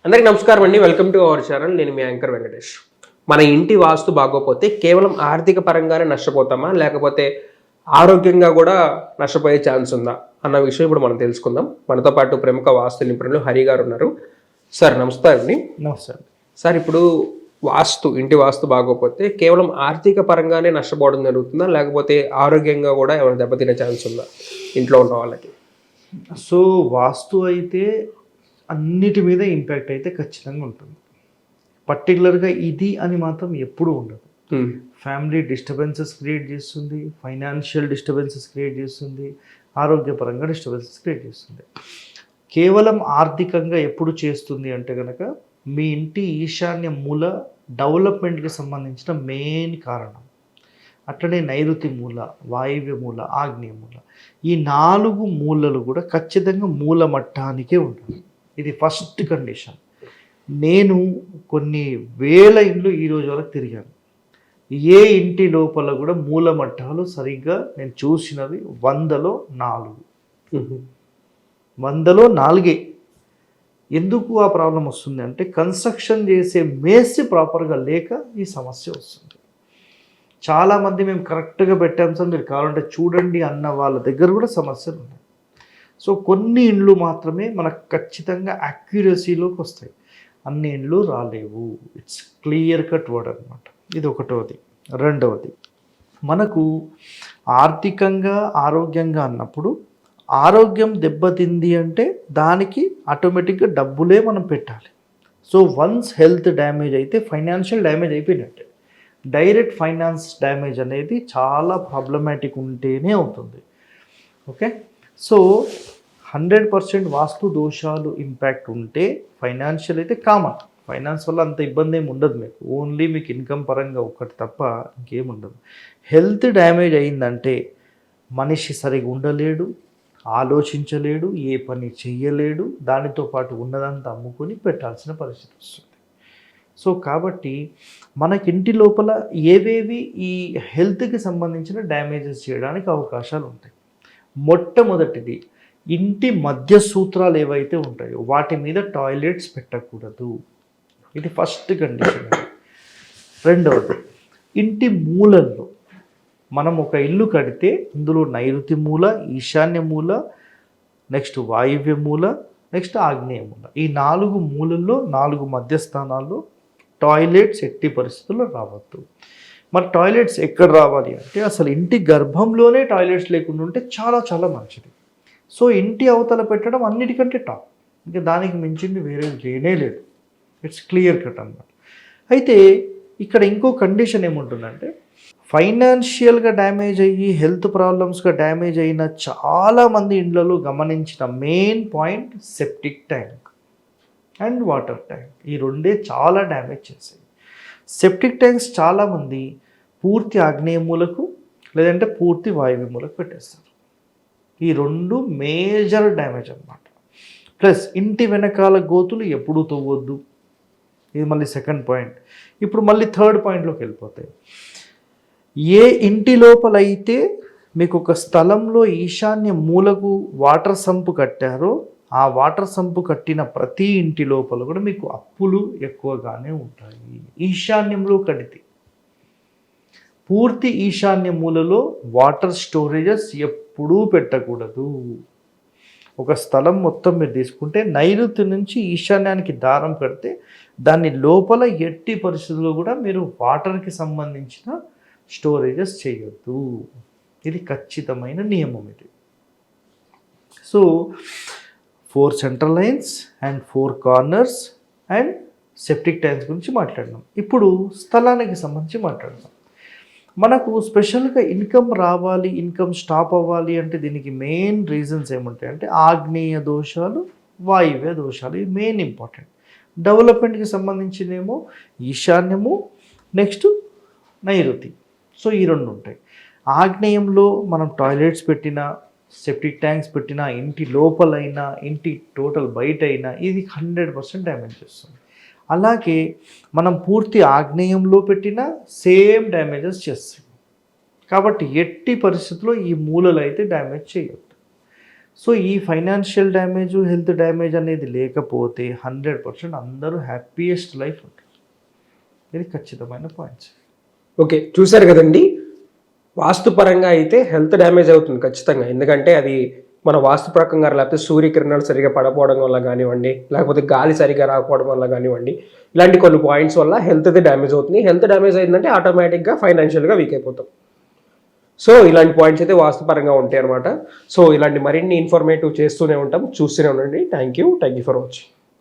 అందరికీ నమస్కారం అండి. Welcome to our channel. నేను మీ యాంకర్ వెంకటేష్. మన ఇంటి వాస్తు బాగోపోతే కేవలం ఆర్థిక పరంగానే నష్టపోతామా, లేకపోతే ఆరోగ్యంగా కూడా నష్టపోయే ఛాన్స్ ఉందా అన్న విషయం ఇప్పుడు మనం తెలుసుకుందాం. మనతో పాటు ప్రముఖ వాస్తు నిపుణులు హరి గారు ఉన్నారు. సార్ నమస్తే అండి. నమస్తే. సార్ ఇప్పుడు ఇంటి వాస్తు బాగోపోతే కేవలం ఆర్థిక పరంగానే నష్టపోవడం జరుగుతుందా, లేకపోతే ఆరోగ్యంగా కూడా ఏమైనా దెబ్బతినే ఛాన్స్ ఉందా ఇంట్లో ఉన్న వాళ్ళకి? సో వాస్తు అయితే అన్నిటి మీద ఇంపాక్ట్ అయితే ఖచ్చితంగా ఉంటుంది. పర్టికులర్గా ఇది అని మాత్రం ఎప్పుడూ ఉండదు. ఫ్యామిలీ డిస్టర్బెన్సెస్ క్రియేట్ చేస్తుంది, ఫైనాన్షియల్ డిస్టర్బెన్సెస్ క్రియేట్ చేస్తుంది, ఆరోగ్యపరంగా డిస్టర్బెన్సెస్ క్రియేట్ చేస్తుంది. కేవలం ఆర్థికంగా ఎప్పుడు చేస్తుంది అంటే కనుక మీ ఇంటి ఈశాన్య మూల డెవలప్మెంట్కి సంబంధించిన మెయిన్ కారణం. అట్లనే నైరుతి మూల, వాయువ్య మూల, ఆగ్నేయ మూల, ఈ 4 మూలలు కూడా ఖచ్చితంగా మూల మట్టానికే ఉండాలి. ఇది ఫస్ట్ కండిషన్. నేను కొన్ని వేల ఇండ్లు ఈరోజు వరకు తిరిగాను. ఏ ఇంటి లోపల కూడా మూల మట్టాలు సరిగ్గా నేను చూసినవి 100లో 4. 100లో 4. ఎందుకు ఆ ప్రాబ్లం వస్తుంది అంటే కన్స్ట్రక్షన్ చేసే మేస్త్రి ప్రాపర్గా లేక ఈ సమస్య వస్తుంది. చాలామంది మేము కరెక్ట్గా పెట్టాం సార్, మీరు కావాలంటే చూడండి అన్న వాళ్ళ దగ్గర కూడా సమస్యలు ఉన్నాయి. సో కొన్ని ఇండ్లు మాత్రమే మనకు ఖచ్చితంగా యాక్యురసీలోకి వస్తాయి, అన్ని ఇండ్లు రాలేవు. ఇట్స్ క్లియర్ కట్ వర్డ్ అనమాట. ఇది ఒకటవది. రెండవది, మనకు ఆర్థికంగా ఆరోగ్యంగా అన్నప్పుడు ఆరోగ్యం దెబ్బతింది అంటే దానికి ఆటోమేటిక్గా డబ్బులే మనం పెట్టాలి. సో వన్స్ హెల్త్ డ్యామేజ్ అయితే ఫైనాన్షియల్ డ్యామేజ్ అయిపోయినట్టే. డైరెక్ట్ ఫైనాన్స్ డ్యామేజ్ అనేది చాలా ప్రాబ్లమాటిక్ ఉంటేనే అవుతుంది. ఓకే, సో 100% వాస్తు దోషాలు ఇంపాక్ట్ ఉంటే ఫైనాన్షియల్ అయితే కామన్. ఫైనాన్స్ వల్ల అంత ఇబ్బంది ఏమి ఉండదు మీకు, ఓన్లీ మీకు ఇన్కమ్ పరంగా ఒకటి తప్ప ఇంకేం ఉండదు. హెల్త్ డ్యామేజ్ అయిందంటే మనిషి సరిగా ఉండలేడు, ఆలోచించలేడు, ఏ పని చెయ్యలేడు, దానితో పాటు ఉన్నదంతా అమ్ముకొని పెట్టాల్సిన పరిస్థితి వస్తుంది. సో కాబట్టి మనకింటి లోపల ఏవేవి ఈ హెల్త్కి సంబంధించిన డ్యామేజెస్ చేయడానికి అవకాశాలు ఉంటాయి. మొట్టమొదటిది, ఇంటి మధ్య సూత్రాలు ఏవైతే ఉంటాయో వాటి మీద టాయిలెట్స్ పెట్టకూడదు. ఇది ఫస్ట్ కండిషన్. రెండవది, ఇంటి మూలల్లో మనం ఒక ఇల్లు కడితే అందులో నైరుతి మూల, ఈశాన్య మూల, నెక్స్ట్ వాయువ్య మూల, నెక్స్ట్ ఆగ్నేయ మూల, ఈ 4 మూలల్లో 4 మధ్యస్థానాల్లో టాయిలెట్స్ ఎట్టి పరిస్థితుల్లో రావద్దు. మరి టాయిలెట్స్ ఎక్కడ రావాలి అంటే అసలు ఇంటి గర్భంలోనే టాయిలెట్స్ లేకుండా ఉంటే చాలా చాలా మంచిది. సో ఇంటి అవతల పెట్టడం అన్నిటికంటే టాప్, ఇంకా దానికి మించింది వేరే లేనే లేదు. ఇట్స్ క్లియర్ కట్ అన్నమాట. అయితే ఇక్కడ ఇంకో కండిషన్ ఏముంటుందంటే ఫైనాన్షియల్గా డ్యామేజ్ అయ్యి హెల్త్ ప్రాబ్లమ్స్గా డ్యామేజ్ అయిన చాలామంది ఇండ్లలో గమనించిన main point septic tank and water tank. ఈ రెండే చాలా డ్యామేజ్ చేసాయి. సెప్టిక్ ట్యాంక్స్ చాలామంది పూర్తి ఆగ్నేయ మూలకు లేదంటే పూర్తి వాయువ్య మూలకు పెట్టేస్తారు. ఈ 2 మేజర్ డ్యామేజ్ అన్నమాట. ప్లస్ ఇంటి వెనకాల గోతులు ఎప్పుడూ తవ్వద్దు. ఇది మళ్ళీ సెకండ్ పాయింట్. ఇప్పుడు మళ్ళీ థర్డ్ పాయింట్లోకి వెళ్ళిపోతాయి. ఏ ఇంటి లోపలైతే మీకు ఒక స్థలంలో ఈశాన్య మూలకు వాటర్ సంపు కట్టారో ఆ వాటర్ సంపు కట్టిన ప్రతి ఇంటి లోపల కూడా మీకు అప్పులు ఎక్కువగానే ఉంటాయి. ఈశాన్యంలో కడితే పూర్తి ఈశాన్య మూలలో వాటర్ స్టోరేజెస్ ఎప్పుడూ పెట్టకూడదు. ఒక స్థలం మొత్తం మీరు తీసుకుంటే నైరుతి నుంచి ఈశాన్యానికి దారం కడితే దాని లోపల ఎట్టి పరిస్థితుల్లో కూడా మీరు వాటర్కి సంబంధించిన స్టోరేజెస్ చేయొద్దు. ఇది ఖచ్చితమైన నియమం. ఇది so 4 central lions and 4 corners and septic tanks గురించి మాట్లాడినాం. ఇప్పుడు స్థలానికి సంబంధించి మాట్లాడదాం. మనకు స్పెషల్గా ఇన్కమ్ రావాలి, ఇన్కమ్ స్టాప్ అవ్వాలి అంటే దీనికి మెయిన్ రీజన్స్ ఏముంటాయంటే ఆగ్నేయ దోషాలు, వాయువ్య దోషాలు. ఇవి మెయిన్ ఇంపార్టెంట్. డెవలప్మెంట్కి సంబంధించినేమో ఈశాన్యము, నెక్స్ట్ నైరుతి. సో ఈ 2 ఉంటాయి. ఆగ్నేయంలో మనం టాయిలెట్స్ పెట్టినా, సెప్టిక్ ట్యాంక్స్ పెట్టినా, ఇంటి లోపలైనా, ఇంటి టోటల్ బయట అయినా ఇది 100% డ్యామేజ్ చేస్తుంది. అలాగే మనం పూర్తి ఆగ్నేయంలో పెట్టినా సేమ్ డ్యామేజెస్ చేస్తుంది. కాబట్టి ఎట్టి పరిస్థితుల్లో ఈ మూలలు అయితే డ్యామేజ్ చేయొద్దు. సో ఈ ఫైనాన్షియల్ డ్యామేజ్, హెల్త్ డ్యామేజ్ అనేది లేకపోతే 100% అందరూ హ్యాపీయెస్ట్ లైఫ్ ఉంటుంది. ఇది ఖచ్చితమైన పాయింట్స్. ఓకే, చూశారు కదండి. వాస్తుపరంగా అయితే హెల్త్ డ్యామేజ్ అవుతుంది ఖచ్చితంగా. ఎందుకంటే అది మన వాస్తు ప్రకారంగా లేకపోతే సూర్యకిరణాలు సరిగా పడకపోవడం వల్ల కానివ్వండి, లేకపోతే గాలి సరిగా రాకపోవడం వల్ల కానివ్వండి, ఇలాంటి కొన్ని పాయింట్స్ వల్ల హెల్త్ అయితే డ్యామేజ్ అవుతుంది. హెల్త్ డ్యామేజ్ అయిందంటే ఆటోమేటిక్గా ఫైనాన్షియల్గా వీక్ అయిపోతాం. సో ఇలాంటి పాయింట్స్ అయితే వాస్తుపరంగా ఉంటాయి అనమాట. సో ఇలాంటి మరిన్ని ఇన్ఫర్మేటివ్ చేస్తూనే ఉంటాం, చూస్తూనే ఉండండి. Thank you for watching.